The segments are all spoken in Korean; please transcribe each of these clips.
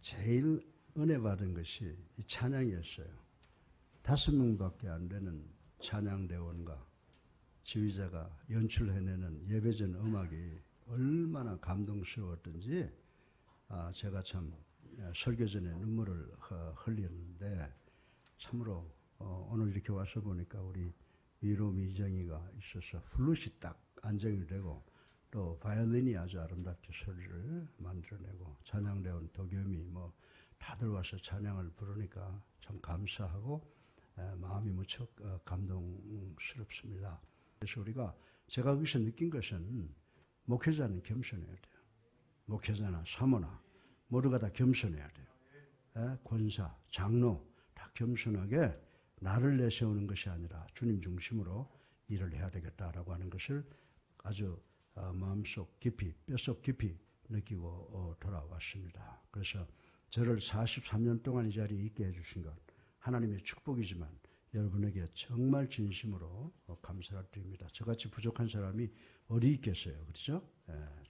제일 은혜 받은 것이 이 찬양이었어요. 5명밖에 안 되는 찬양대원과 지휘자가 연출해내는 예배전 음악이 얼마나 감동스러웠던지 제가 참 설교 전에 눈물을 흘렸는데 참으로 오늘 이렇게 와서 보니까 우리 위로 미정이가 있어서 플룻이 딱 안정이 되고 또 바이올린이 아주 아름답게 소리를 만들어내고 찬양대원 도겸이 뭐 다들 와서 찬양을 부르니까 참 감사하고 마음이 무척 감동스럽습니다. 그래서 제가 거기서 느낀 것은 목회자는 겸손해야 돼요. 목회자나 사모나 모두가 다 겸손해야 돼요. 권사, 장로 다 겸손하게 나를 내세우는 것이 아니라 주님 중심으로 일을 해야 되겠다라고 하는 것을 아주 마음속 깊이, 뼛속 깊이 느끼고 돌아왔습니다. 그래서 저를 43년 동안 이 자리에 있게 해주신 것 하나님의 축복이지만 여러분에게 정말 진심으로 감사를 드립니다. 저같이 부족한 사람이 어디 있겠어요. 그렇죠?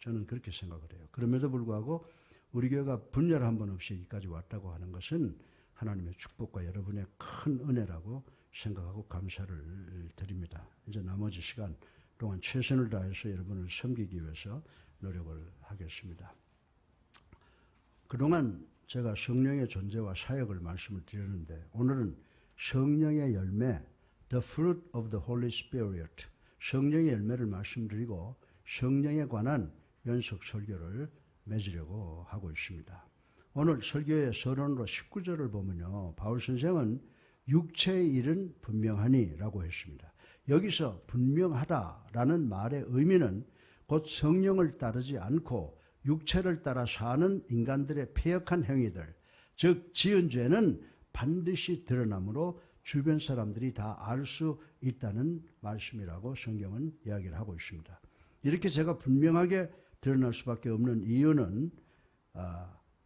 저는 그렇게 생각을 해요. 그럼에도 불구하고 우리 교회가 분열 한 번 없이 여기까지 왔다고 하는 것은 하나님의 축복과 여러분의 큰 은혜라고 생각하고 감사를 드립니다. 이제 나머지 시간 동안 최선을 다해서 여러분을 섬기기 위해서 노력을 하겠습니다. 그동안 제가 성령의 존재와 사역을 말씀을 드렸는데 오늘은 성령의 열매, The Fruit of the Holy Spirit, 성령의 열매를 말씀드리고 성령에 관한 연속 설교를 맺으려고 하고 있습니다. 오늘 설교의 서론으로 19절을 보면요. 바울 선생은 육체의 일은 분명하니 라고 했습니다. 여기서 분명하다라는 말의 의미는 곧 성령을 따르지 않고 육체를 따라 사는 인간들의 패역한 행위들, 즉 지은 죄는 반드시 드러나므로 주변 사람들이 다 알 수 있다는 말씀이라고 성경은 이야기를 하고 있습니다. 이렇게 제가 분명하게 드러날 수밖에 없는 이유는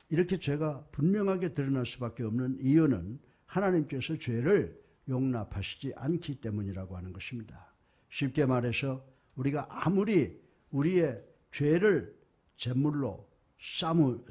이렇게 죄가 분명하게 드러날 수밖에 없는 이유는 하나님께서 죄를 용납하시지 않기 때문이라고 하는 것입니다. 쉽게 말해서 우리가 아무리 우리의 죄를 제물로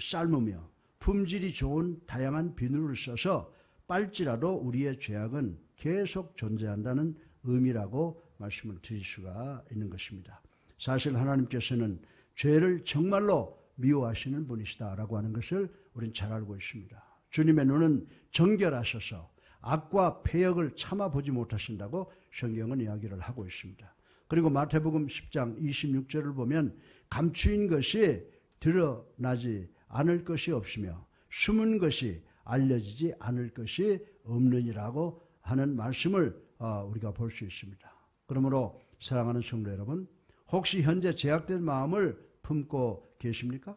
삶으며 품질이 좋은 다양한 비누를 써서 빨지라도 우리의 죄악은 계속 존재한다는 의미라고 말씀을 드릴 수가 있는 것입니다. 사실 하나님께서는 죄를 정말로 미워하시는 분이시다라고 하는 것을 우리는 잘 알고 있습니다. 주님의 눈은 정결하셔서 악과 패역을 참아보지 못하신다고 성경은 이야기를 하고 있습니다. 그리고 마태복음 10장 26절을 보면 감추인 것이 드러나지 않을 것이 없으며 숨은 것이 알려지지 않을 것이 없느니라고 하는 말씀을 우리가 볼 수 있습니다. 그러므로 사랑하는 성도 여러분, 혹시 현재 제약된 마음을 품고 계십니까?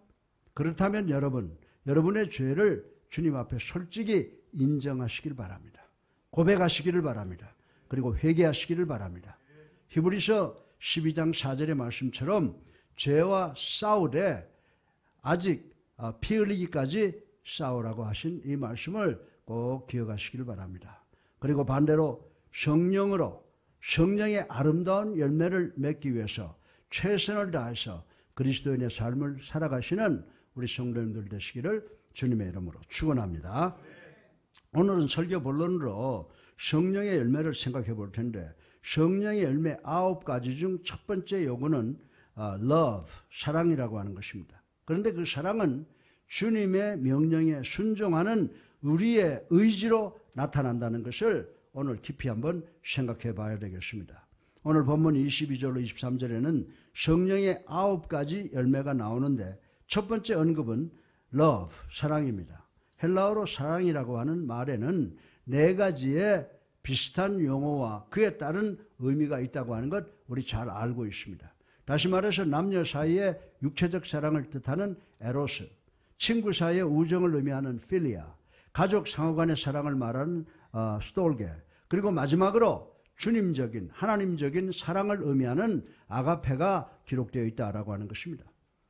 그렇다면 여러분의 죄를 주님 앞에 솔직히 인정하시길 바랍니다. 고백하시기를 바랍니다. 그리고 회개하시기를 바랍니다. 히브리서 12장 4절의 말씀처럼 죄와 싸우되 아직 피 흘리기까지 싸우라고 하신 이 말씀을 꼭 기억하시기를 바랍니다. 그리고 반대로 성령의 아름다운 열매를 맺기 위해서 최선을 다해서 그리스도인의 삶을 살아가시는 우리 성도님들 되시기를 주님의 이름으로 축원합니다. 오늘은 설교 본론으로 성령의 열매를 생각해 볼 텐데 성령의 열매 9가지 중 첫 번째 요구는 love, 사랑이라고 하는 것입니다. 그런데 그 사랑은 주님의 명령에 순종하는 우리의 의지로 나타난다는 것을 오늘 깊이 한번 생각해 봐야 되겠습니다. 오늘 본문 22절로 23절에는 성령의 9가지 열매가 나오는데 첫 번째 언급은 love, 사랑입니다. 헬라어로 사랑이라고 하는 말에는 4가지의 비슷한 용어와 그에 따른 의미가 있다고 하는 것 우리 잘 알고 있습니다. 다시 말해서 남녀 사이의 육체적 사랑을 뜻하는 에로스, 친구 사이의 우정을 의미하는 필리아, 가족 상호간의 사랑을 말하는 스톨게, 그리고 마지막으로 주님적인 하나님적인 사랑을 의미하는 아가페가 기록되어 있다라고 하는 것입니다.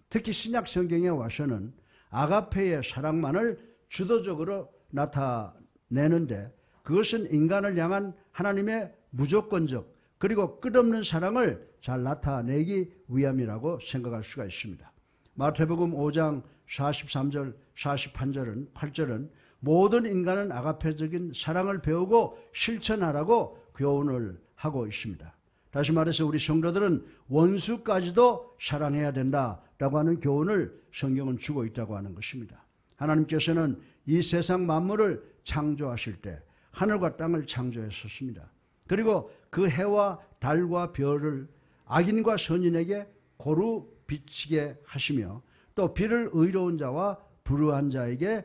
특히 신약 성경에 와서는 아가페의 사랑만을 주도적으로 나타내는데 그것은 인간을 향한 하나님의 무조건적 그리고 끝없는 사랑을 잘 나타내기 위함이라고 생각할 수가 있습니다. 마태복음 5장 43절 8절은 모든 인간은 아가페적인 사랑을 배우고 실천하라고 교훈을 하고 있습니다. 다시 말해서 우리 성도들은 원수까지도 사랑해야 된다라고 하는 교훈을 성경은 주고 있다고 하는 것입니다. 하나님께서는 이 세상 만물을 창조하실 때 하늘과 땅을 창조하셨습니다. 그리고 그 해와 달과 별을 악인과 선인에게 고루 비치게 하시며 또 비를 의로운 자와 불의한 자에게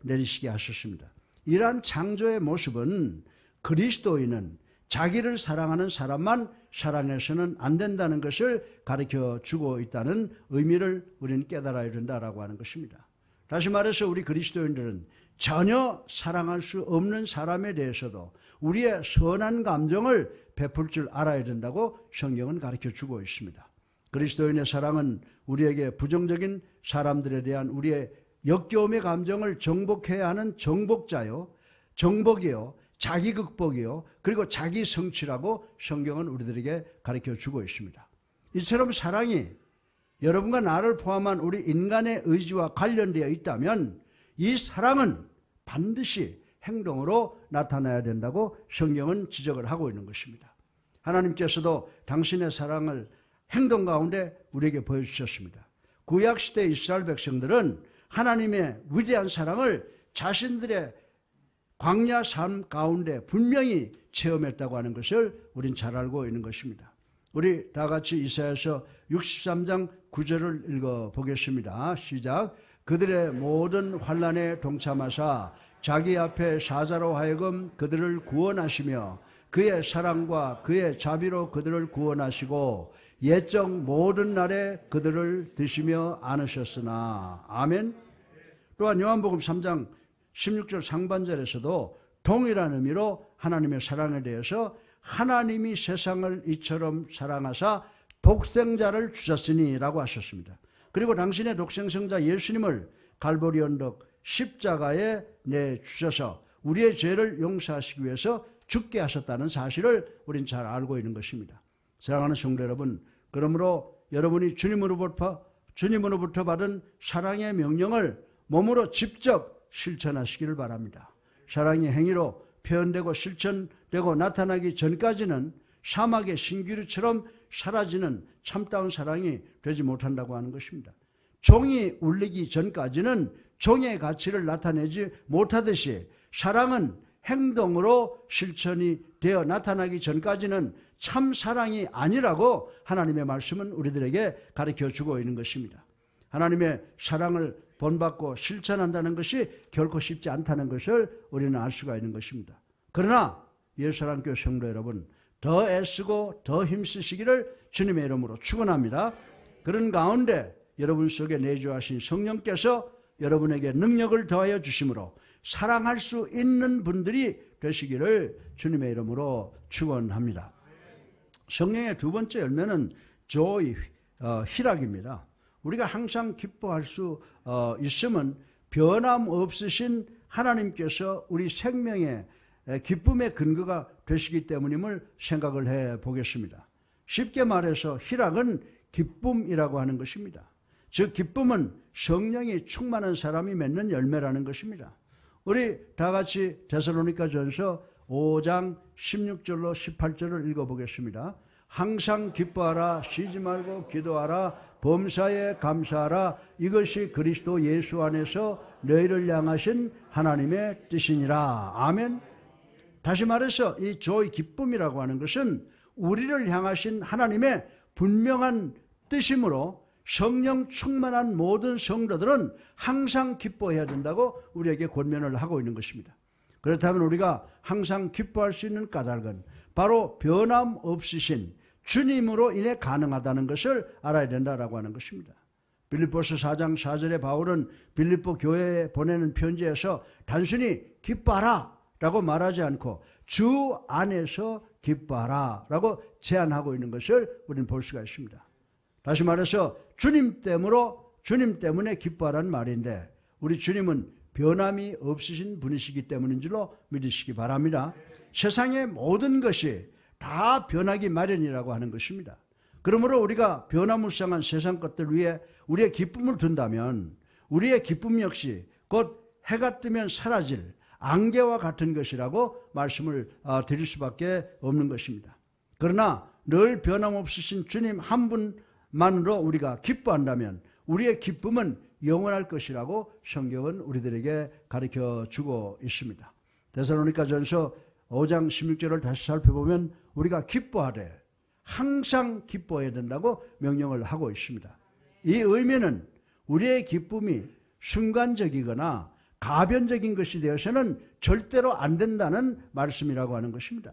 내리시게 하셨습니다. 이러한 창조의 모습은 그리스도인은 자기를 사랑하는 사람만 사랑해서는 안 된다는 것을 가르쳐 주고 있다는 의미를 우리는 깨달아야 된다라고 하는 것입니다. 다시 말해서 우리 그리스도인들은 전혀 사랑할 수 없는 사람에 대해서도 우리의 선한 감정을 베풀 줄 알아야 된다고 성경은 가르쳐 주고 있습니다. 그리스도인의 사랑은 우리에게 부정적인 사람들에 대한 우리의 역겨움의 감정을 정복해야 하는 정복이요, 자기 극복이요, 그리고 자기 성취라고 성경은 우리들에게 가르쳐 주고 있습니다. 이처럼 사랑이 여러분과 나를 포함한 우리 인간의 의지와 관련되어 있다면 이 사랑은 반드시 행동으로 나타나야 된다고 성경은 지적을 하고 있는 것입니다. 하나님께서도 당신의 사랑을 행동 가운데 우리에게 보여주셨습니다. 구약시대 이스라엘 백성들은 하나님의 위대한 사랑을 자신들의 광야 삶 가운데 분명히 체험했다고 하는 것을 우린 잘 알고 있는 것입니다. 우리 다 같이 이사야서 63장 9절을 읽어보겠습니다. 시작. 그들의 모든 환난에 동참하사 자기 앞에 사자로 하여금 그들을 구원하시며 그의 사랑과 그의 자비로 그들을 구원하시고 옛적 모든 날에 그들을 드시며 안으셨으나. 아멘. 또한 요한복음 3장 16절 상반절에서도 동일한 의미로 하나님의 사랑에 대해서 하나님이 세상을 이처럼 사랑하사 독생자를 주셨으니 라고 하셨습니다. 그리고 당신의 독생성자 예수님을 갈보리 언덕 십자가에 내주셔서 우리의 죄를 용서하시기 위해서 죽게 하셨다는 사실을 우린 잘 알고 있는 것입니다. 사랑하는 성도 여러분, 그러므로 여러분이 주님으로부터 받은 사랑의 명령을 몸으로 직접 실천하시기를 바랍니다. 사랑이 행위로 표현되고 실천되고 나타나기 전까지는 사막의 신기루처럼 사라지는 참다운 사랑이 되지 못한다고 하는 것입니다. 종이 울리기 전까지는 종의 가치를 나타내지 못하듯이 사랑은 행동으로 실천이 되어 나타나기 전까지는 참 사랑이 아니라고 하나님의 말씀은 우리들에게 가르쳐주고 있는 것입니다. 하나님의 사랑을 본받고 실천한다는 것이 결코 쉽지 않다는 것을 우리는 알 수가 있는 것입니다. 그러나 예수사랑교회 성도 여러분, 더 애쓰고 더 힘쓰시기를 주님의 이름으로 축원합니다. 그런 가운데 여러분 속에 내주하신 성령께서 여러분에게 능력을 더하여 주심으로 사랑할 수 있는 분들이 되시기를 주님의 이름으로 축원합니다. 성령의 두 번째 열매는 joy, 희락입니다. 우리가 항상 기뻐할 수 있으면 변함없으신 하나님께서 우리 생명의 기쁨의 근거가 되시기 때문임을 생각을 해보겠습니다. 쉽게 말해서 희락은 기쁨이라고 하는 것입니다. 즉 기쁨은 성령이 충만한 사람이 맺는 열매라는 것입니다. 우리 다 같이 데살로니가전서 5장 16절로 18절을 읽어보겠습니다. 항상 기뻐하라, 쉬지 말고 기도하라, 범사에 감사하라, 이것이 그리스도 예수 안에서 너희를 향하신 하나님의 뜻이니라. 아멘. 다시 말해서 이 조의 기쁨이라고 하는 것은 우리를 향하신 하나님의 분명한 뜻이므로 성령 충만한 모든 성도들은 항상 기뻐해야 된다고 우리에게 권면을 하고 있는 것입니다. 그렇다면 우리가 항상 기뻐할 수 있는 까닭은 바로 변함없으신 주님으로 인해 가능하다는 것을 알아야 된다라고 하는 것입니다. 빌립보서 4장 4절에 바울은 빌립보 교회에 보내는 편지에서 단순히 기뻐하라 라고 말하지 않고 주 안에서 기뻐하라 라고 제안하고 있는 것을 우리는 볼 수가 있습니다. 다시 말해서 주님 때문에 기뻐하라는 말인데 우리 주님은 변함이 없으신 분이시기 때문인 줄로 믿으시기 바랍니다. 세상의 모든 것이 다 변하기 마련이라고 하는 것입니다. 그러므로 우리가 변화무쌍한 세상 것들 위에 우리의 기쁨을 둔다면 우리의 기쁨 역시 곧 해가 뜨면 사라질 안개와 같은 것이라고 말씀을 드릴 수밖에 없는 것입니다. 그러나 늘 변함없으신 주님 한 분만으로 우리가 기뻐한다면 우리의 기쁨은 영원할 것이라고 성경은 우리들에게 가르쳐주고 있습니다. 데살로니가전서 5장 16절을 다시 살펴보면 우리가 기뻐하되 항상 기뻐해야 된다고 명령을 하고 있습니다. 이 의미는 우리의 기쁨이 순간적이거나 가변적인 것이 되어서는 절대로 안 된다는 말씀이라고 하는 것입니다.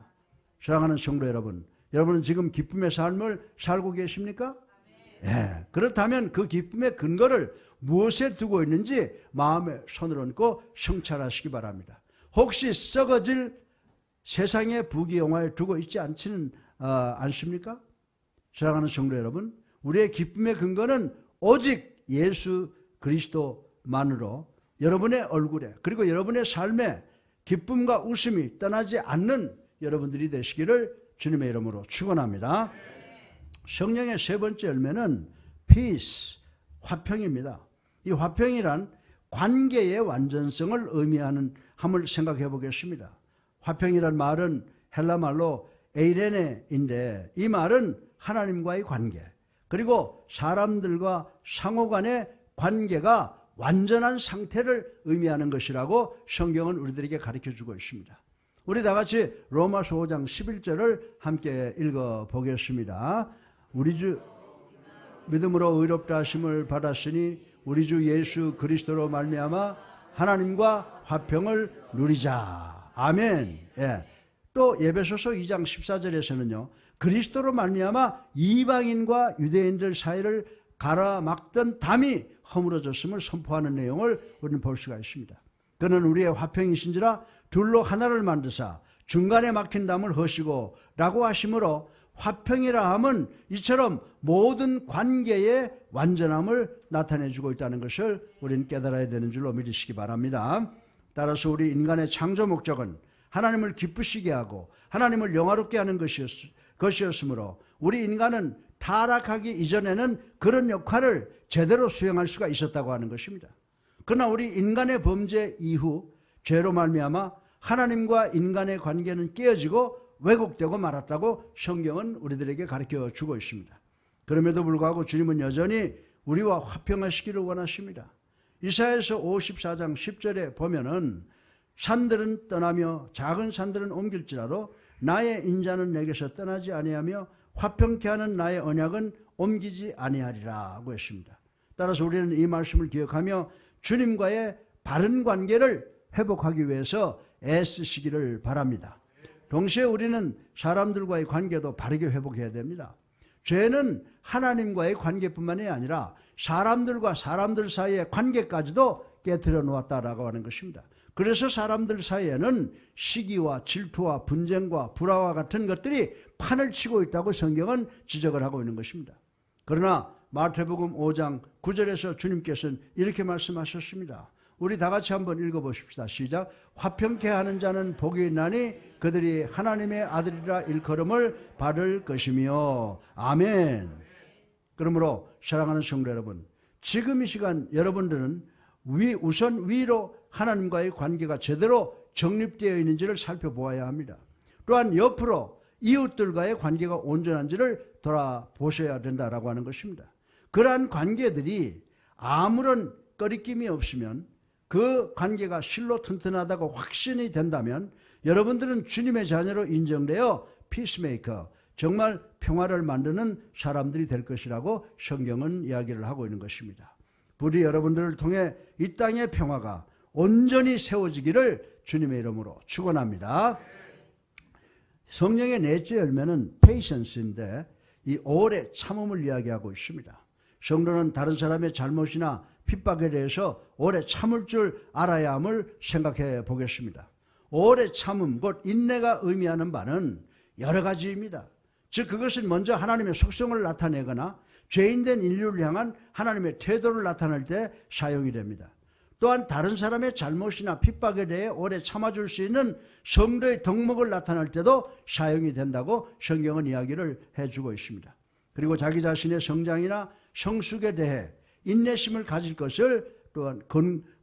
사랑하는 성도 여러분, 여러분은 지금 기쁨의 삶을 살고 계십니까? 네. 그렇다면 그 기쁨의 근거를 무엇에 두고 있는지 마음에 손을 얹고 성찰하시기 바랍니다. 혹시 썩어질 세상의 부귀영화에 두고 있지 않습니까? 사랑하는 성도 여러분, 우리의 기쁨의 근거는 오직 예수 그리스도만으로 여러분의 얼굴에 그리고 여러분의 삶에 기쁨과 웃음이 떠나지 않는 여러분들이 되시기를 주님의 이름으로 축원합니다. 성령의 세 번째 열매는 peace, 화평입니다. 이 화평이란 관계의 완전성을 의미하는 함을 생각해 보겠습니다. 화평이란 말은 헬라 말로 에이레네인데 이 말은 하나님과의 관계 그리고 사람들과 상호 간의 관계가 완전한 상태를 의미하는 것이라고 성경은 우리들에게 가르쳐주고 있습니다. 우리 다 같이 로마서 5장 11절을 함께 읽어보겠습니다. 우리 주 믿음으로 의롭다 하심을 받았으니 우리 주 예수 그리스도로 말미암아 하나님과 화평을 누리자. 아멘. 예. 또 에베소서 2장 14절에서는요. 그리스도로 말미암아 이방인과 유대인들 사이를 가로막던 담이 허물어졌음을 선포하는 내용을 우리는 볼 수가 있습니다. 그는 우리의 화평이신지라 둘로 하나를 만드사 중간에 막힌 담을 허시고 라고 하심으로 화평이라 함은 이처럼 모든 관계의 완전함을 나타내주고 있다는 것을 우리는 깨달아야 되는 줄로 믿으시기 바랍니다. 따라서 우리 인간의 창조 목적은 하나님을 기쁘시게 하고 하나님을 영화롭게 하는 것이었으므로 우리 인간은 타락하기 이전에는 그런 역할을 제대로 수행할 수가 있었다고 하는 것입니다. 그러나 우리 인간의 범죄 이후 죄로 말미암아 하나님과 인간의 관계는 깨어지고 왜곡되고 말았다고 성경은 우리들에게 가르쳐주고 있습니다. 그럼에도 불구하고 주님은 여전히 우리와 화평하시기를 원하십니다. 이사야서 54장 10절에 보면은 산들은 떠나며 작은 산들은 옮길지라도 나의 인자는 내게서 떠나지 아니하며 화평케 하는 나의 언약은 옮기지 아니하리라고 했습니다. 따라서 우리는 이 말씀을 기억하며 주님과의 바른 관계를 회복하기 위해서 애쓰시기를 바랍니다. 동시에 우리는 사람들과의 관계도 바르게 회복해야 됩니다. 죄는 하나님과의 관계뿐만이 아니라 사람들과 사람들 사이의 관계까지도 깨트려 놓았다라고 하는 것입니다. 그래서 사람들 사이에는 시기와 질투와 분쟁과 불화와 같은 것들이 판을 치고 있다고 성경은 지적을 하고 있는 것입니다. 그러나 마태복음 5장 9절에서 주님께서는 이렇게 말씀하셨습니다. 우리 다 같이 한번 읽어보십시다. 시작. 화평케 하는 자는 복이 있나니 그들이 하나님의 아들이라 일컬음을 받을 것이며. 아멘. 그러므로 사랑하는 성도 여러분, 지금 이 시간 여러분들은 우선 위로 하나님과의 관계가 제대로 정립되어 있는지를 살펴보아야 합니다. 또한 옆으로 이웃들과의 관계가 온전한지를 돌아보셔야 된다라고 하는 것입니다. 그러한 관계들이 아무런 꺼리낌이 없으면 그 관계가 실로 튼튼하다고 확신이 된다면 여러분들은 주님의 자녀로 인정되어 피스메이커, 정말 평화를 만드는 사람들이 될 것이라고 성경은 이야기를 하고 있는 것입니다. 부디 여러분들을 통해 이 땅의 평화가 온전히 세워지기를 주님의 이름으로 축원합니다. 성령의 넷째 열매는 patience인데 이 오래 참음을 이야기하고 있습니다. 성도는 다른 사람의 잘못이나 핍박에 대해서 오래 참을 줄 알아야 함을 생각해 보겠습니다. 오래 참음, 곧 인내가 의미하는 바는 여러 가지입니다. 즉 그것은 먼저 하나님의 속성을 나타내거나 죄인된 인류를 향한 하나님의 태도를 나타낼 때 사용이 됩니다. 또한 다른 사람의 잘못이나 핍박에 대해 오래 참아줄 수 있는 성도의 덕목을 나타낼 때도 사용이 된다고 성경은 이야기를 해주고 있습니다. 그리고 자기 자신의 성장이나 성숙에 대해 인내심을 가질 것을 또한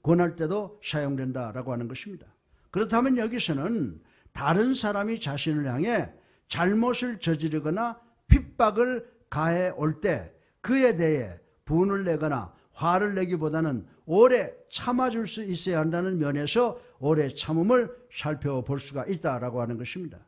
권할 때도 사용된다라고 하는 것입니다. 그렇다면 여기서는 다른 사람이 자신을 향해 잘못을 저지르거나 핍박을 가해 올 때 그에 대해 분을 내거나 화를 내기보다는 오래 참아줄 수 있어야 한다는 면에서 오래 참음을 살펴볼 수가 있다라고 하는 것입니다.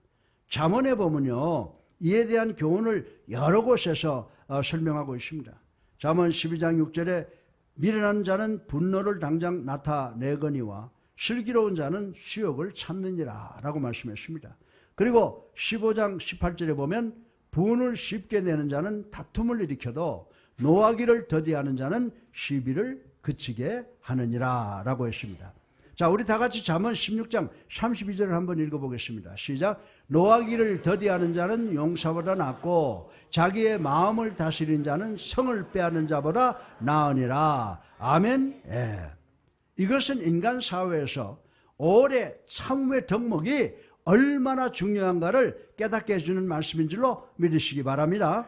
잠언에 보면요, 이에 대한 교훈을 여러 곳에서 설명하고 있습니다. 잠언 12장 6절에 미련한 자는 분노를 당장 나타내거니와 슬기로운 자는 수욕을 참느니라 라고 말씀했습니다. 그리고 15장 18절에 보면 분을 쉽게 내는 자는 다툼을 일으켜도 노하기를 더디하는 자는 시비를 그치게 하느니라 라고 했습니다. 자, 우리 다 같이 잠언 16장 32절을 한번 읽어보겠습니다. 시작. 노하기를 더디하는 자는 용사보다 낫고 자기의 마음을 다스리는 자는 성을 빼앗는 자보다 나으니라. 아멘. 예. 이것은 인간 사회에서 오래 참음의 덕목이 얼마나 중요한가를 깨닫게 해주는 말씀인 줄로 믿으시기 바랍니다.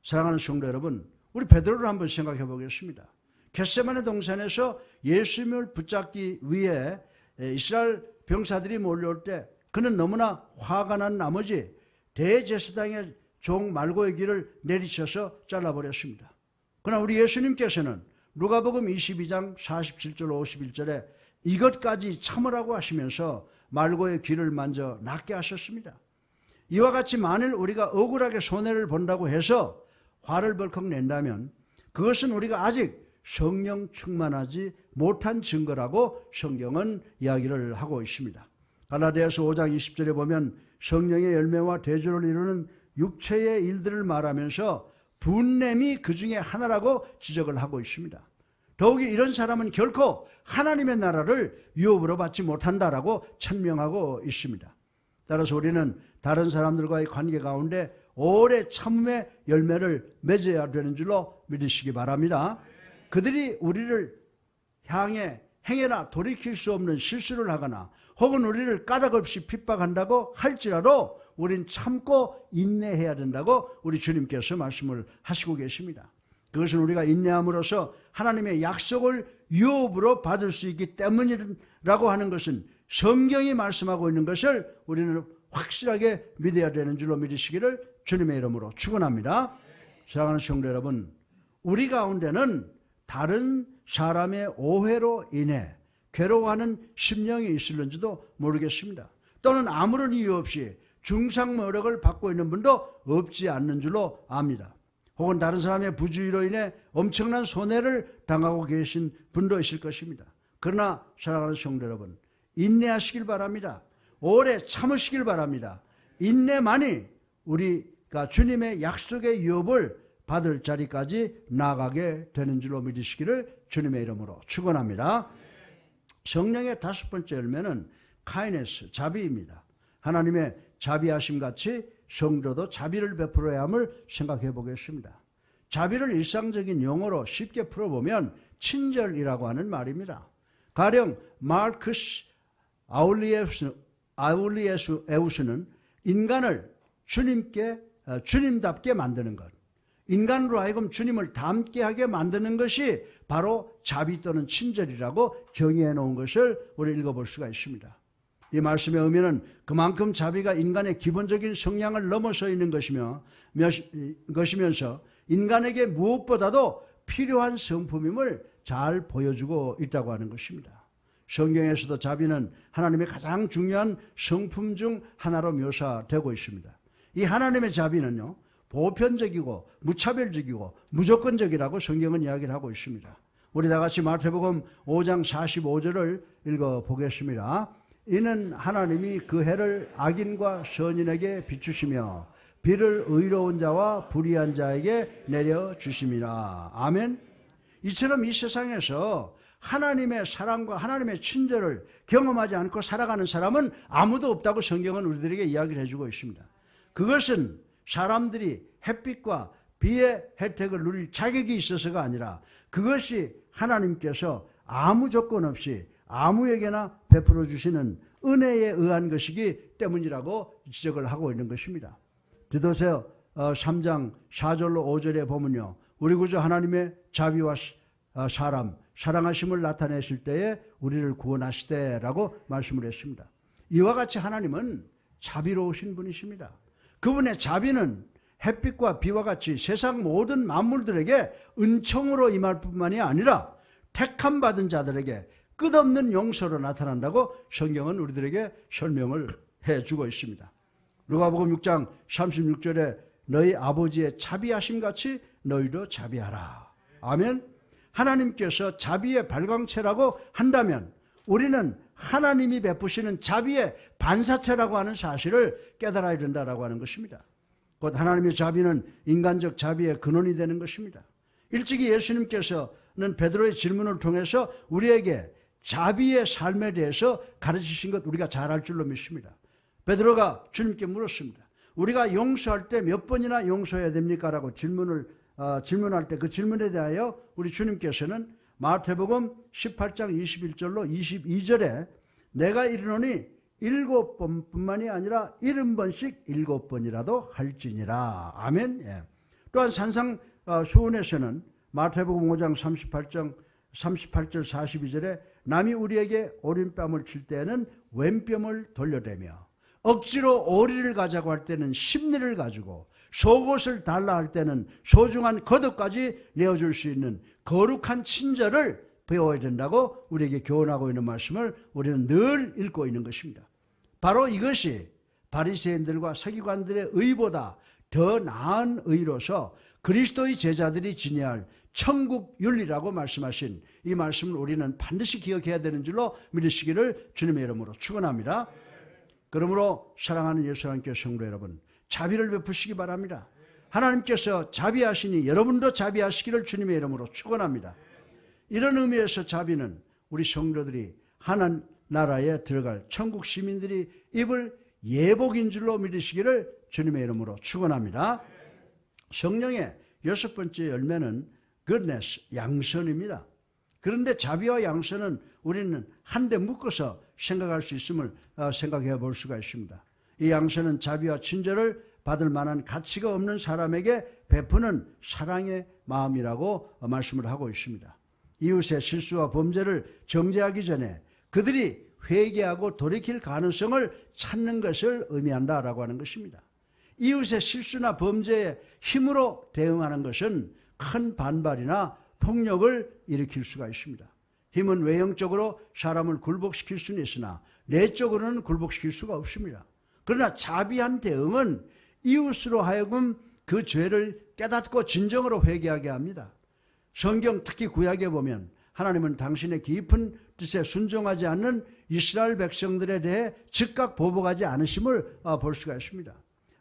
사랑하는 성도 여러분, 우리 베드로를 한번 생각해 보겠습니다. 겟세마네 동산에서 예수님을 붙잡기 위해 이스라엘 병사들이 몰려올 때 그는 너무나 화가 난 나머지 대제사장의 종 말고의 길을 내리쳐서 잘라버렸습니다. 그러나 우리 예수님께서는 누가복음 22장 47절 51절에 이것까지 참으라고 하시면서 말고의 귀를 만져 낫게 하셨습니다. 이와 같이 만일 우리가 억울하게 손해를 본다고 해서 화를 벌컥 낸다면 그것은 우리가 아직 성령 충만하지 못한 증거라고 성경은 이야기를 하고 있습니다. 갈라디아서 5장 20절에 보면 성령의 열매와 대조를 이루는 육체의 일들을 말하면서 분냄이 그 중에 하나라고 지적을 하고 있습니다. 더욱이 이런 사람은 결코 하나님의 나라를 유업으로 받지 못한다라고 천명하고 있습니다. 따라서 우리는 다른 사람들과의 관계 가운데 오래 참음의 열매를 맺어야 되는 줄로 믿으시기 바랍니다. 그들이 우리를 향해 행해나 돌이킬 수 없는 실수를 하거나 혹은 우리를 까닭없이 핍박한다고 할지라도 우린 참고 인내해야 된다고 우리 주님께서 말씀을 하시고 계십니다. 그것은 우리가 인내함으로써 하나님의 약속을 유업으로 받을 수 있기 때문이라고 하는 것은 성경이 말씀하고 있는 것을 우리는 확실하게 믿어야 되는 줄로 믿으시기를 주님의 이름으로 축원합니다. 사랑하는 성도 여러분, 우리 가운데는 다른 사람의 오해로 인해 괴로워하는 심령이 있을는지도 모르겠습니다. 또는 아무런 이유 없이 중상모욕을 받고 있는 분도 없지 않는 줄로 압니다. 혹은 다른 사람의 부주의로 인해 엄청난 손해를 당하고 계신 분도 있을 것입니다. 그러나 사랑하는 성도 여러분, 인내하시길 바랍니다. 오래 참으시길 바랍니다. 인내만이 우리가 주님의 약속의 유업을 받을 자리까지 나아가게 되는 줄로 믿으시기를 주님의 이름으로 축원합니다. 성령의 다섯 번째 열매는 카이네스, 자비입니다. 하나님의 자비하심 같이 성도도 자비를 베풀어야 함을 생각해 보겠습니다. 자비를 일상적인 용어로 쉽게 풀어보면 친절이라고 하는 말입니다. 가령 마르크스 아울리에우스는 인간을 주님답게 만드는 것, 인간으로 하여금 주님을 닮게 하게 만드는 것이 바로 자비 또는 친절이라고 정의해 놓은 것을 우리 읽어볼 수가 있습니다. 이 말씀의 의미는 그만큼 자비가 인간의 기본적인 성향을 넘어서 있는 것이면서 인간에게 무엇보다도 필요한 성품임을 잘 보여주고 있다고 하는 것입니다. 성경에서도 자비는 하나님의 가장 중요한 성품 중 하나로 묘사되고 있습니다. 이 하나님의 자비는요, 보편적이고 무차별적이고 무조건적이라고 성경은 이야기를 하고 있습니다. 우리 다 같이 마태복음 5장 45절을 읽어보겠습니다. 이는 하나님이 그 해를 악인과 선인에게 비추시며 비를 의로운 자와 불의한 자에게 내려주심이라. 아멘. 이처럼 이 세상에서 하나님의 사랑과 하나님의 친절을 경험하지 않고 살아가는 사람은 아무도 없다고 성경은 우리들에게 이야기를 해주고 있습니다. 그것은 사람들이 햇빛과 비의 혜택을 누릴 자격이 있어서가 아니라 그것이 하나님께서 아무 조건 없이 아무에게나 베풀어 주시는 은혜에 의한 것이기 때문이라고 지적을 하고 있는 것입니다. 디도서 3장 4절로 5절에 보면요, 우리 구주 하나님의 자비와 사람, 사랑하심을 나타내실 때에 우리를 구원하시되라고 말씀을 했습니다. 이와 같이 하나님은 자비로우신 분이십니다. 그분의 자비는 햇빛과 비와 같이 세상 모든 만물들에게 은총으로 임할 뿐만이 아니라 택함 받은 자들에게 끝없는 용서로 나타난다고 성경은 우리들에게 설명을 해주고 있습니다. 누가복음 6장 36절에 너희 아버지의 자비하심 같이 너희도 자비하라. 아멘. 하나님께서 자비의 발광체라고 한다면 우리는 하나님이 베푸시는 자비의 반사체라고 하는 사실을 깨달아야 된다라고 하는 것입니다. 곧 하나님의 자비는 인간적 자비의 근원이 되는 것입니다. 일찍이 예수님께서는 베드로의 질문을 통해서 우리에게 자비의 삶에 대해서 가르치신 것 우리가 잘 알 줄로 믿습니다. 베드로가 주님께 물었습니다. 우리가 용서할 때 몇 번이나 용서해야 됩니까? 라고 질문할 때 그 질문에 대하여 우리 주님께서는 마태복음 18장 21절로 22절에 내가 이르노니 7번뿐만이 아니라 70번씩 7번이라도 할지니라. 아멘. 예. 또한 산상수훈에서는 마태복음 5장 38절 42절에 남이 우리에게 오른뺨을 칠 때에는 왼뺨을 돌려대며 억지로 오리를 가자고 할 때는 십리를 가지고 속옷을 달라 할 때는 소중한 겉옷까지 내어줄 수 있는 거룩한 친절을 배워야 된다고 우리에게 교훈하고 있는 말씀을 우리는 늘 읽고 있는 것입니다. 바로 이것이 바리새인들과 서기관들의 의보다 더 나은 의로서 그리스도의 제자들이 지녀할 천국 윤리라고 말씀하신 이 말씀을 우리는 반드시 기억해야 되는 줄로 믿으시기를 주님의 이름으로 축원합니다. 그러므로 사랑하는 예수 하나님께 성도 여러분, 자비를 베푸시기 바랍니다. 하나님께서 자비하시니 여러분도 자비하시기를 주님의 이름으로 축원합니다. 이런 의미에서 자비는 우리 성도들이 하나님 나라에 들어갈 천국 시민들이 입을 예복인 줄로 믿으시기를 주님의 이름으로 축원합니다. 성령의 6번째 열매는 goodness, 양선입니다. 그런데 자비와 양선은 우리는 한데 묶어서 생각할 수 있음을 생각해 볼 수가 있습니다. 이 양선은 자비와 친절을 받을 만한 가치가 없는 사람에게 베푸는 사랑의 마음이라고 말씀을 하고 있습니다. 이웃의 실수와 범죄를 정죄하기 전에 그들이 회개하고 돌이킬 가능성을 찾는 것을 의미한다라고 하는 것입니다. 이웃의 실수나 범죄에 힘으로 대응하는 것은 큰 반발이나 폭력을 일으킬 수가 있습니다. 힘은 외형적으로 사람을 굴복시킬 수는 있으나 내적으로는 굴복시킬 수가 없습니다. 그러나 자비한 대응은 이웃으로 하여금 그 죄를 깨닫고 진정으로 회개하게 합니다. 성경 특히 구약에 보면 하나님은 당신의 깊은 뜻에 순종하지 않는 이스라엘 백성들에 대해 즉각 보복하지 않으심을 볼 수가 있습니다.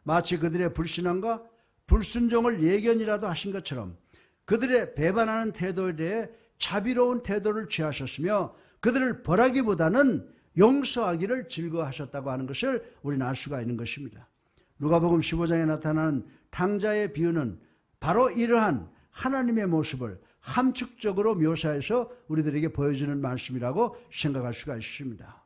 마치 그들의 불신앙과 불순종을 예견이라도 하신 것처럼 그들의 배반하는 태도에 대해 자비로운 태도를 취하셨으며 그들을 벌하기보다는 용서하기를 즐거워하셨다고 하는 것을 우리는 알 수가 있는 것입니다. 누가복음 15장에 나타나는 탕자의 비유는 바로 이러한 하나님의 모습을 함축적으로 묘사해서 우리들에게 보여주는 말씀이라고 생각할 수가 있습니다.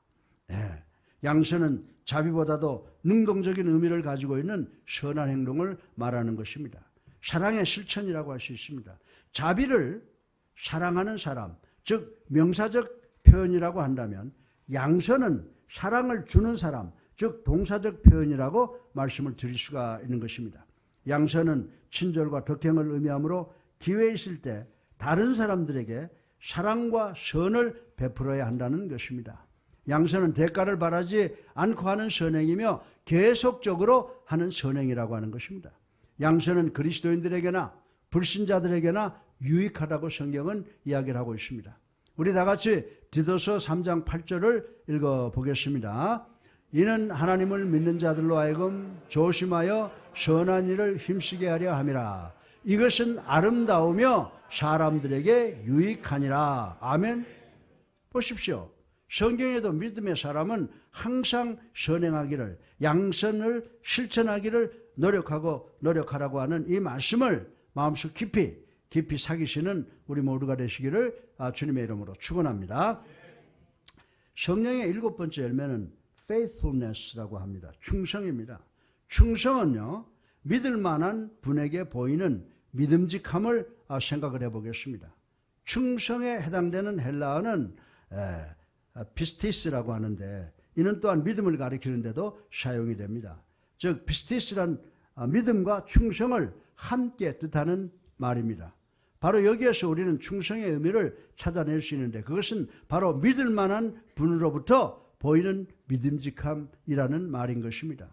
네. 양선은 자비보다도 능동적인 의미를 가지고 있는 선한 행동을 말하는 것입니다. 사랑의 실천이라고 할 수 있습니다. 자비를 사랑하는 사람, 즉 명사적 표현이라고 한다면 양선은 사랑을 주는 사람, 즉 동사적 표현이라고 말씀을 드릴 수가 있는 것입니다. 양선은 친절과 덕행을 의미하므로 기회 있을 때 다른 사람들에게 사랑과 선을 베풀어야 한다는 것입니다. 양선은 대가를 바라지 않고 하는 선행이며 계속적으로 하는 선행이라고 하는 것입니다. 양선은 그리스도인들에게나 불신자들에게나 유익하다고 성경은 이야기를 하고 있습니다. 우리 다 같이 디도서 3장 8절을 읽어보겠습니다. 이는 하나님을 믿는 자들로 하여금 조심하여 선한 일을 힘쓰게 하려 함이라. 이것은 아름다우며 사람들에게 유익하니라. 아멘. 보십시오. 성경에도 믿음의 사람은 항상 선행하기를, 양선을 실천하기를 노력하라고 하는 이 말씀을 마음속 깊이 사기시는 우리 모두가 되시기를 주님의 이름으로 축원합니다. 성령의 7번째 열매는 faithfulness라고 합니다. 충성입니다. 충성은요, 믿을 만한 분에게 보이는 믿음직함을 생각을 해보겠습니다. 충성에 해당되는 헬라어는 피스티스라고 하는데 이는 또한 믿음을 가리키는데도 사용이 됩니다. 즉 피스티스란 믿음과 충성을 함께 뜻하는 말입니다. 바로 여기에서 우리는 충성의 의미를 찾아낼 수 있는데 그것은 바로 믿을 만한 분으로부터 보이는 믿음직함이라는 말인 것입니다.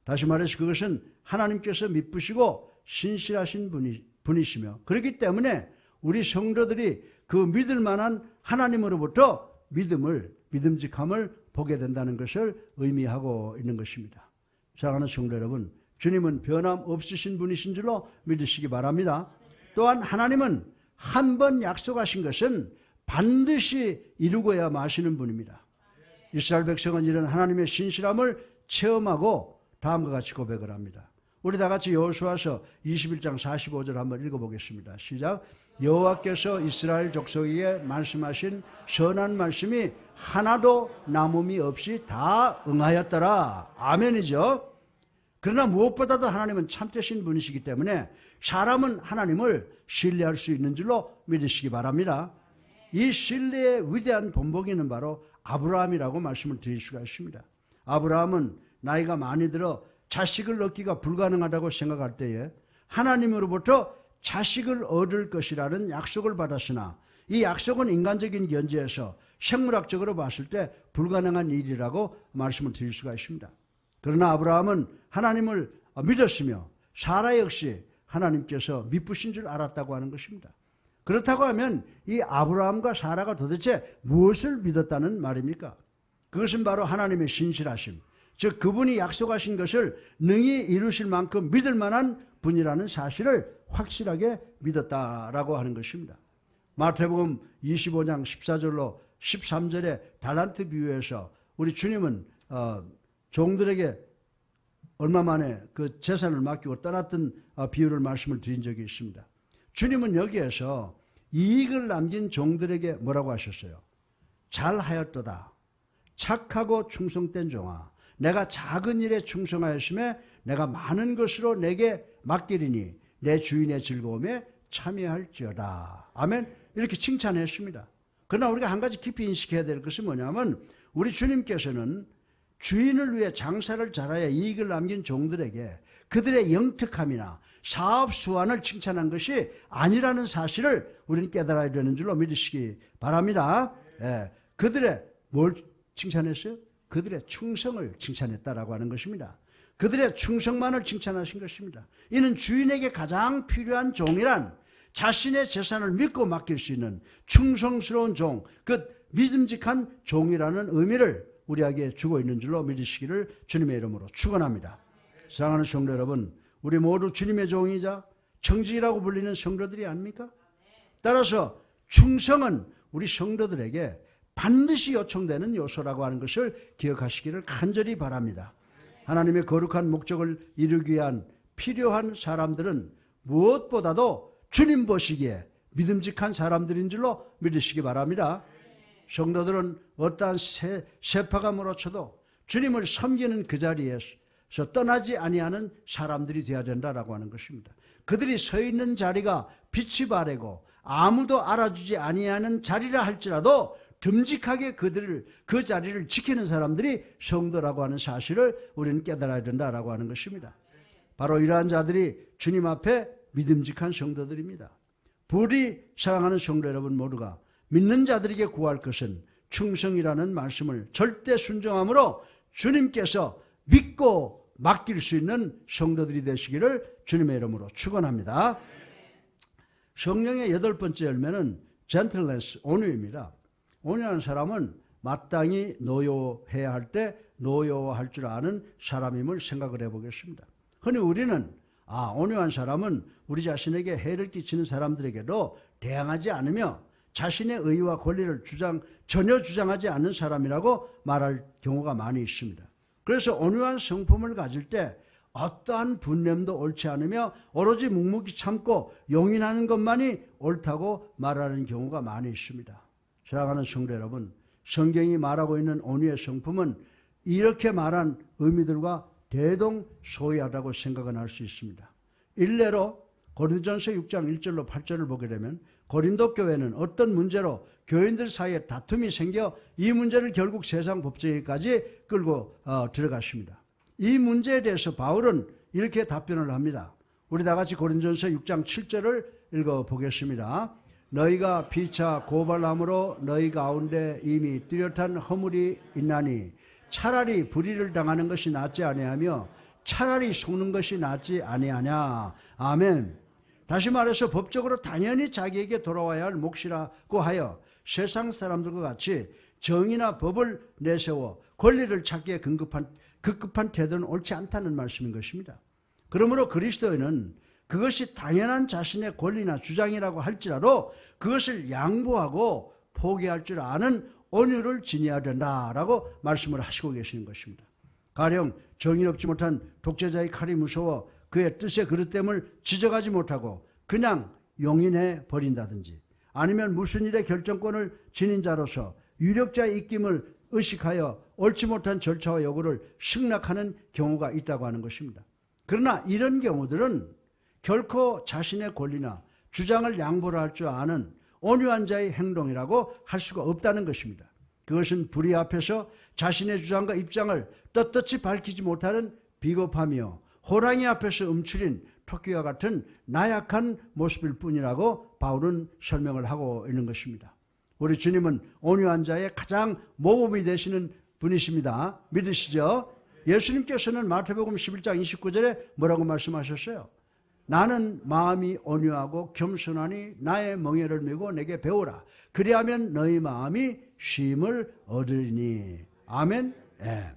다시 말해서 그것은 하나님께서 미쁘시고 신실하신 분이시며 그렇기 때문에 우리 성도들이 그 믿을 만한 하나님으로부터 믿음직함을 보게 된다는 것을 의미하고 있는 것입니다. 사랑하는 성도 여러분, 주님은 변함없으신 분이신 줄로 믿으시기 바랍니다. 또한 하나님은 한 번 약속하신 것은 반드시 이루고야 마시는 분입니다. 이스라엘 백성은 이런 하나님의 신실함을 체험하고 다음과 같이 고백을 합니다. 우리 다 같이 여호수아서 21장 45절 한번 읽어보겠습니다. 시작. 여호와께서 이스라엘 족속에게 말씀하신 선한 말씀이 하나도 남음이 없이 다 응하였더라. 아멘이죠. 그러나 무엇보다도 하나님은 참되신 분이시기 때문에 사람은 하나님을 신뢰할 수 있는 줄로 믿으시기 바랍니다. 이 신뢰의 위대한 본보기는 바로 아브라함이라고 말씀을 드릴 수가 있습니다. 아브라함은 나이가 많이 들어 자식을 얻기가 불가능하다고 생각할 때에 하나님으로부터 자식을 얻을 것이라는 약속을 받았으나 이 약속은 인간적인 견지에서 생물학적으로 봤을 때 불가능한 일이라고 말씀을 드릴 수가 있습니다. 그러나 아브라함은 하나님을 믿었으며 사라 역시 하나님께서 미쁘신 줄 알았다고 하는 것입니다. 그렇다고 하면 이 아브라함과 사라가 도대체 무엇을 믿었다는 말입니까? 그것은 바로 하나님의 신실하심, 즉 그분이 약속하신 것을 능히 이루실 만큼 믿을 만한 분이라는 사실을 확실하게 믿었다라고 하는 것입니다. 마태복음 25장 14절로 13절의 달란트 비유에서 우리 주님은 종들에게 얼마 만에 그 재산을 맡기고 떠났던 비유를 말씀을 드린 적이 있습니다. 주님은 여기에서 이익을 남긴 종들에게 뭐라고 하셨어요? 잘하였도다. 착하고 충성된 종아. 내가 작은 일에 충성하였음에 내가 많은 것으로 내게 맡기리니 내 주인의 즐거움에 참여할지어다. 아멘. 이렇게 칭찬했습니다. 그러나 우리가 한 가지 깊이 인식해야 될 것은 뭐냐면 우리 주님께서는 주인을 위해 장사를 잘하여 이익을 남긴 종들에게 그들의 영특함이나 사업 수완을 칭찬한 것이 아니라는 사실을 우리는 깨달아야 되는 줄로 믿으시기 바랍니다. 그들의 뭘 칭찬했어요? 그들의 충성을 칭찬했다라고 하는 것입니다. 그들의 충성만을 칭찬하신 것입니다. 이는 주인에게 가장 필요한 종이란 자신의 재산을 믿고 맡길 수 있는 충성스러운 종, 그 믿음직한 종이라는 의미를 우리에게 주고 있는 줄로 믿으시기를 주님의 이름으로 축원합니다. 사랑하는 성도 여러분, 우리 모두 주님의 종이자 청직이라고 불리는 성도들이 아닙니까? 따라서 충성은 우리 성도들에게 반드시 요청되는 요소라고 하는 것을 기억하시기를 간절히 바랍니다. 하나님의 거룩한 목적을 이루기 위한 필요한 사람들은 무엇보다도 주님 보시기에 믿음직한 사람들인 줄로 믿으시기 바랍니다. 성도들은 어떠한 세파가 몰아쳐도 주님을 섬기는 그 자리에서 떠나지 아니하는 사람들이 되어야 된다라고 하는 것입니다. 그들이 서 있는 자리가 빛이 바래고 아무도 알아주지 아니하는 자리라 할지라도 듬직하게 그 자리를 지키는 사람들이 성도라고 하는 사실을 우리는 깨달아야 된다라고 하는 것입니다. 바로 이러한 자들이 주님 앞에 믿음직한 성도들입니다. 부디 사랑하는 성도 여러분 모두가 믿는 자들에게 구할 것은 충성이라는 말씀을 절대 순종함으로 주님께서 믿고 맡길 수 있는 성도들이 되시기를 주님의 이름으로 축원합니다. 성령의 8번째 열매는 gentleness, 온유입니다. 온유한 사람은 마땅히 노여해야 할 때 노여할 줄 아는 사람임을 생각을 해보겠습니다. 흔히 우리는 온유한 사람은 우리 자신에게 해를 끼치는 사람들에게도 대항하지 않으며 자신의 의와 권리를 전혀 주장하지 않는 사람이라고 말할 경우가 많이 있습니다. 그래서 온유한 성품을 가질 때 어떠한 분냄도 옳지 않으며 오로지 묵묵히 참고 용인하는 것만이 옳다고 말하는 경우가 많이 있습니다. 사랑하는 성도 여러분, 성경이 말하고 있는 온유의 성품은 이렇게 말한 의미들과 대동소이하다고 생각은 할 수 있습니다. 일례로 고린도전서 6장 1절로 8절을 보게 되면 고린도 교회는 어떤 문제로 교인들 사이에 다툼이 생겨 이 문제를 결국 세상 법정에까지 끌고 들어갔습니다. 이 문제에 대해서 바울은 이렇게 답변을 합니다. 우리 다 같이 고린도전서 6장 7절을 읽어보겠습니다. 너희가 피차 고발함으로 너희 가운데 이미 뚜렷한 허물이 있나니 차라리 불의를 당하는 것이 낫지 아니하며 차라리 속는 것이 낫지 아니하냐. 아멘. 다시 말해서 법적으로 당연히 자기에게 돌아와야 할 몫이라고 하여 세상 사람들과 같이 정의나 법을 내세워 권리를 찾기에 급급한 태도는 옳지 않다는 말씀인 것입니다. 그러므로 그리스도인은 그것이 당연한 자신의 권리나 주장이라고 할지라도 그것을 양보하고 포기할 줄 아는 온유를 지녀야 된다라고 말씀을 하시고 계시는 것입니다. 가령 정의롭지 못한 독재자의 칼이 무서워 그의 뜻의 그릇됨을 지적하지 못하고 그냥 용인해 버린다든지, 아니면 무슨 일의 결정권을 지닌 자로서 유력자의 입김을 의식하여 옳지 못한 절차와 요구를 승낙하는 경우가 있다고 하는 것입니다. 그러나 이런 경우들은 결코 자신의 권리나 주장을 양보를 할 줄 아는 온유한 자의 행동이라고 할 수가 없다는 것입니다. 그것은 불의 앞에서 자신의 주장과 입장을 떳떳이 밝히지 못하는 비겁하며 호랑이 앞에서 움츠린 토끼와 같은 나약한 모습일 뿐이라고 바울은 설명을 하고 있는 것입니다. 우리 주님은 온유한 자의 가장 모범이 되시는 분이십니다. 믿으시죠? 예수님께서는 마태복음 11장 29절에 뭐라고 말씀하셨어요? 나는 마음이 온유하고 겸손하니 나의 멍에를 메고 내게 배우라. 그리하면 너희 마음이 쉼을 얻으리니. 아멘. 예.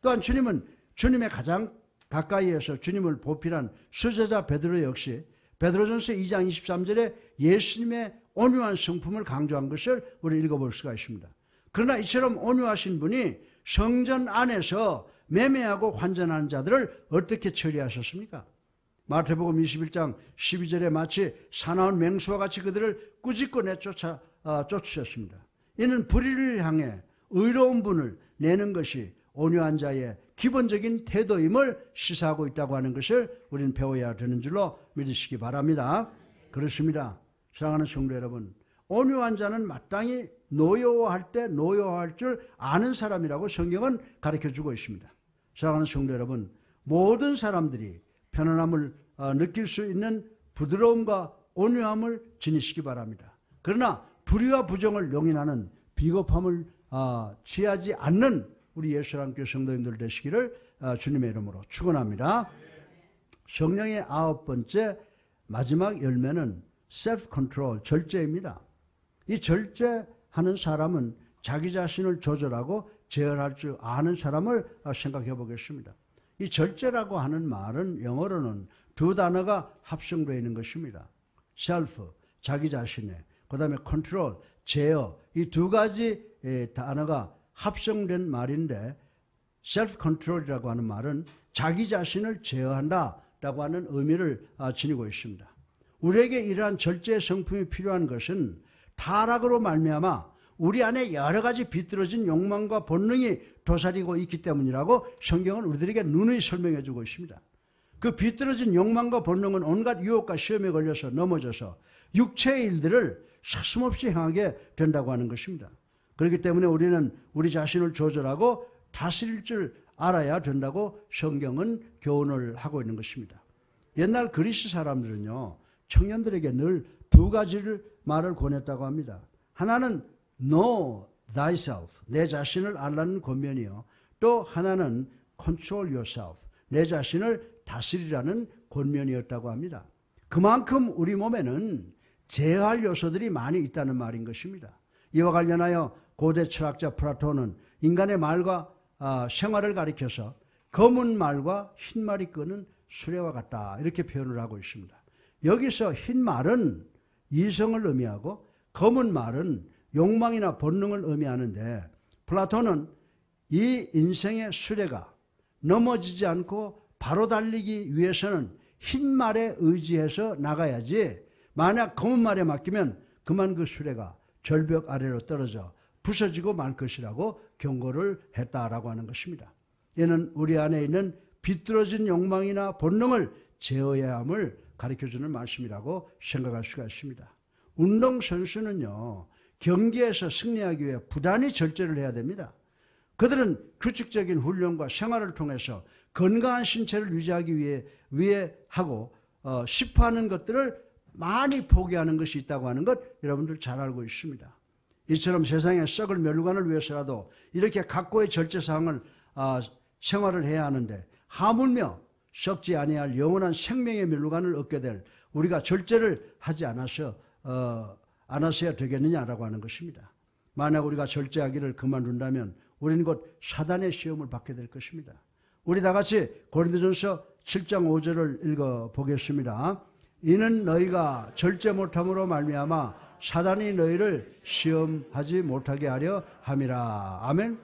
또한 주님은 주님의 가장 가까이에서 주님을 보필한 수제자 베드로 역시 베드로전서 2장 23절에 예수님의 온유한 성품을 강조한 것을 우리 읽어볼 수가 있습니다. 그러나 이처럼 온유하신 분이 성전 안에서 매매하고 환전하는 자들을 어떻게 처리하셨습니까? 마태복음 21장 12절에 마치 사나운 맹수와 같이 그들을 꾸짖고 쫓으셨습니다. 이는 불의를 향해 의로운 분을 내는 것이 온유한 자의 기본적인 태도임을 시사하고 있다고 하는 것을 우리는 배워야 되는 줄로 믿으시기 바랍니다. 그렇습니다. 사랑하는 성도 여러분, 온유한 자는 마땅히 노여워할 때 노여워할 줄 아는 사람이라고 성경은 가르쳐주고 있습니다. 사랑하는 성도 여러분, 모든 사람들이 편안함을 느낄 수 있는 부드러움과 온유함을 지니시기 바랍니다. 그러나 불의와 부정을 용인하는 비겁함을 취하지 않는 우리 예수랑교회 성도님들 되시기를 주님의 이름으로 축원합니다. 성령의 9번째 마지막 열매는 self-control, 절제입니다. 이 절제하는 사람은 자기 자신을 조절하고 제어할 줄 아는 사람을 생각해 보겠습니다. 이 절제라고 하는 말은 영어로는 두 단어가 합성되어 있는 것입니다. self, 자기 자신의, 그 다음에 control, 제어, 이 두 가지 단어가 합성된 말인데 self-control이라고 하는 말은 자기 자신을 제어한다라고 하는 의미를 지니고 있습니다. 우리에게 이러한 절제의 성품이 필요한 것은 타락으로 말미암아 우리 안에 여러 가지 비뚤어진 욕망과 본능이 도사리고 있기 때문이라고 성경은 우리들에게 누누이 설명해 주고 있습니다. 그 비뚤어진 욕망과 본능은 온갖 유혹과 시험에 걸려서 넘어져서 육체의 일들을 서슴없이 행하게 된다고 하는 것입니다. 그렇기 때문에 우리는 우리 자신을 조절하고 다스릴 줄 알아야 된다고 성경은 교훈을 하고 있는 것입니다. 옛날 그리스 사람들은요, 청년들에게 늘 두 가지를 말을 권했다고 합니다. 하나는 know thyself, 내 자신을 알라는 권면이요. 또 하나는 control yourself, 내 자신을 다스리라는 권면이었다고 합니다. 그만큼 우리 몸에는 제어할 요소들이 많이 있다는 말인 것입니다. 이와 관련하여 고대 철학자 플라톤은 인간의 말과 생활을 가리켜서 검은 말과 흰 말이 끄는 수레와 같다, 이렇게 표현을 하고 있습니다. 여기서 흰 말은 이성을 의미하고 검은 말은 욕망이나 본능을 의미하는데, 플라톤은 이 인생의 수레가 넘어지지 않고 바로 달리기 위해서는 흰 말에 의지해서 나가야지, 만약 검은 말에 맡기면 그만 그 수레가 절벽 아래로 떨어져 부서지고 말 것이라고 경고를 했다라고 하는 것입니다. 이는 우리 안에 있는 비뚤어진 욕망이나 본능을 제어해야 함을 가르쳐주는 말씀이라고 생각할 수가 있습니다. 운동선수는요, 경기에서 승리하기 위해 부단히 절제를 해야 됩니다. 그들은 규칙적인 훈련과 생활을 통해서 건강한 신체를 유지하기 위해 하고 시파하는 것들을 많이 포기하는 것이 있다고 하는 것 여러분들 잘 알고 있습니다. 이처럼 세상의 썩을 멸관을 위해서라도 이렇게 각고의 절제사항을 생활을 해야 하는데 하물며 썩지 아니할 영원한 생명의 멸관을 얻게 될 우리가 절제를 하지 않았어야 되겠느냐라고 하는 것입니다. 만약 우리가 절제하기를 그만둔다면 우리는 곧 사단의 시험을 받게 될 것입니다. 우리 다 같이 고린도전서 7장 5절을 읽어보겠습니다. 이는 너희가 절제 못함으로 말미암아 사단이 너희를 시험하지 못하게 하려 함이라. 아멘.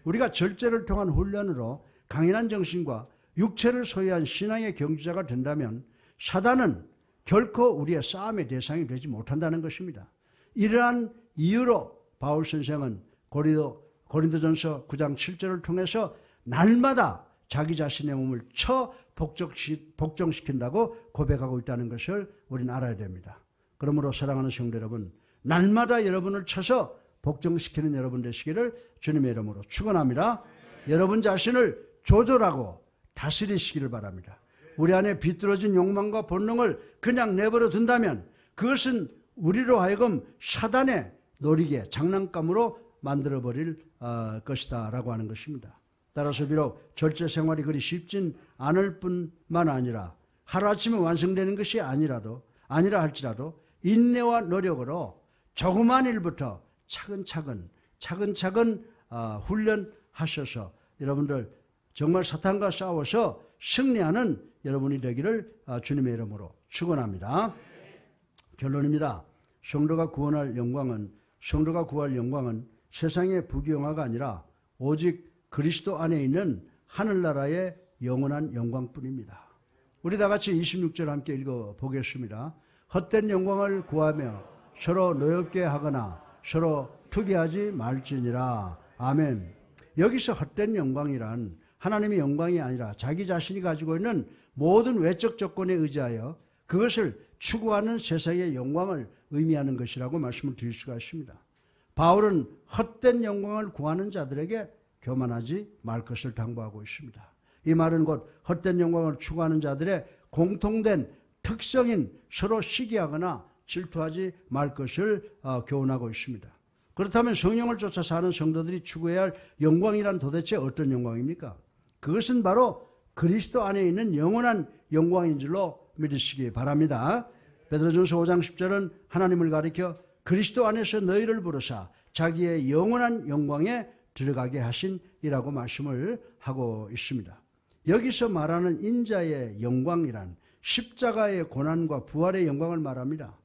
우리가 절제를 통한 훈련으로 강인한 정신과 육체를 소유한 신앙의 경주자가 된다면 사단은 결코 우리의 싸움의 대상이 되지 못한다는 것입니다. 이러한 이유로 바울 선생은 고린도전서 9장 7절을 통해서 날마다 자기 자신의 몸을 쳐 복종시킨다고 고백하고 있다는 것을 우리는 알아야 됩니다. 그러므로 사랑하는 성도 여러분, 날마다 여러분을 쳐서 복종시키는 여러분 되시기를 주님의 이름으로 축원합니다. 여러분 자신을 조절하고 다스리시기를 바랍니다. 우리 안에 비뚤어진 욕망과 본능을 그냥 내버려 둔다면 그것은 우리로 하여금 사단의 놀이개, 장난감으로 만들어버릴 것이다 라고 하는 것입니다. 따라서 비록 절제 생활이 그리 쉽진 않을 뿐만 아니라 하루아침에 완성되는 것이 아니라 할지라도 인내와 노력으로 조그만 일부터 차근차근 훈련하셔서 여러분들 정말 사탄과 싸워서 승리하는 여러분이 되기를 주님의 이름으로 축원합니다. 결론입니다. 성도가 구할 영광은 세상의 부귀영화가 아니라 오직 그리스도 안에 있는 하늘나라의 영원한 영광뿐입니다. 우리 다 같이 26절 함께 읽어보겠습니다. 헛된 영광을 구하며 서로 노엽게 하거나 서로 투기하지 말지니라. 아멘. 여기서 헛된 영광이란 하나님의 영광이 아니라 자기 자신이 가지고 있는 모든 외적 조건에 의지하여 그것을 추구하는 세상의 영광을 의미하는 것이라고 말씀을 드릴 수가 있습니다. 바울은 헛된 영광을 구하는 자들에게 교만하지 말 것을 당부하고 있습니다. 이 말은 곧 헛된 영광을 추구하는 자들의 공통된 특성인 서로 시기하거나 질투하지 말 것을 교훈하고 있습니다. 그렇다면 성령을 쫓아 사는 성도들이 추구해야 할 영광이란 도대체 어떤 영광입니까? 그것은 바로 그리스도 안에 있는 영원한 영광인 줄로 믿으시기 바랍니다. 베드로전서 5장 10절은 하나님을 가리켜 그리스도 안에서 너희를 부르사 자기의 영원한 영광에 들어가게 하신이라고 말씀을 하고 있습니다. 여기서 말하는 인자의 영광이란 십자가의 고난과 부활의 영광을 말합니다.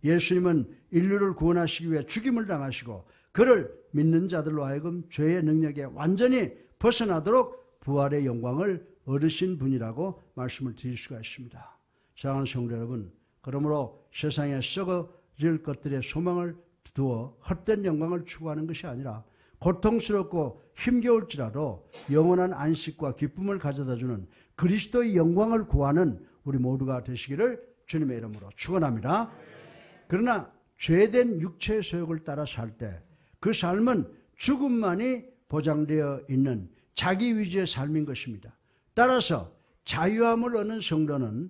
예수님은 인류를 구원하시기 위해 죽임을 당하시고 그를 믿는 자들로 하여금 죄의 능력에 완전히 벗어나도록 부활의 영광을 얻으신 분이라고 말씀을 드릴 수가 있습니다. 사랑하는 성도 여러분, 그러므로 세상에 썩어질 것들의 소망을 두어 헛된 영광을 추구하는 것이 아니라 고통스럽고 힘겨울지라도 영원한 안식과 기쁨을 가져다주는 그리스도의 영광을 구하는 우리 모두가 되시기를 주님의 이름으로 축원합니다. 그러나 죄된 육체의 소욕을 따라 살 때 그 삶은 죽음만이 보장되어 있는 자기 위주의 삶인 것입니다. 따라서 자유함을 얻는 성도는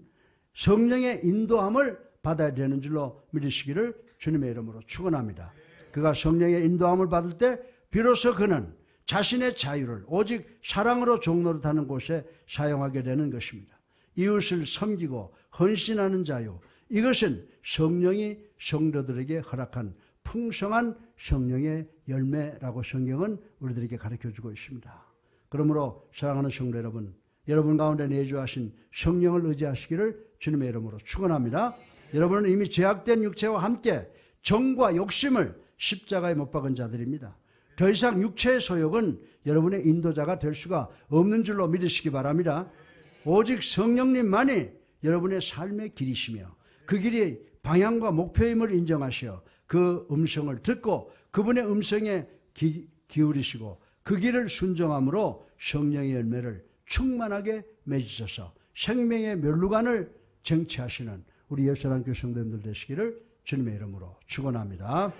성령의 인도함을 받아야 되는 줄로 믿으시기를 주님의 이름으로 축원합니다. 그가 성령의 인도함을 받을 때 비로소 그는 자신의 자유를 오직 사랑으로 종노릇하는 곳에 사용하게 되는 것입니다. 이웃을 섬기고 헌신하는 자유, 이것은 성령이 성도들에게 허락한 풍성한 성령의 열매라고 성경은 우리들에게 가르쳐주고 있습니다. 그러므로 사랑하는 성도 여러분, 여러분 가운데 내주하신 성령을 의지하시기를 주님의 이름으로 축원합니다. 여러분은 이미 죄악된 육체와 함께 정과 욕심을 십자가에 못 박은 자들입니다. 더 이상 육체의 소욕은 여러분의 인도자가 될 수가 없는 줄로 믿으시기 바랍니다. 오직 성령님만이 여러분의 삶의 길이시며 그 길이 방향과 목표임을 인정하시어 그 음성을 듣고 그분의 음성에 기울이시고 그 길을 순종함으로 성령의 열매를 충만하게 맺으셔서 생명의 멸루관을 쟁취하시는 우리 예수님교 성도님들 되시기를 주님의 이름으로 축원합니다.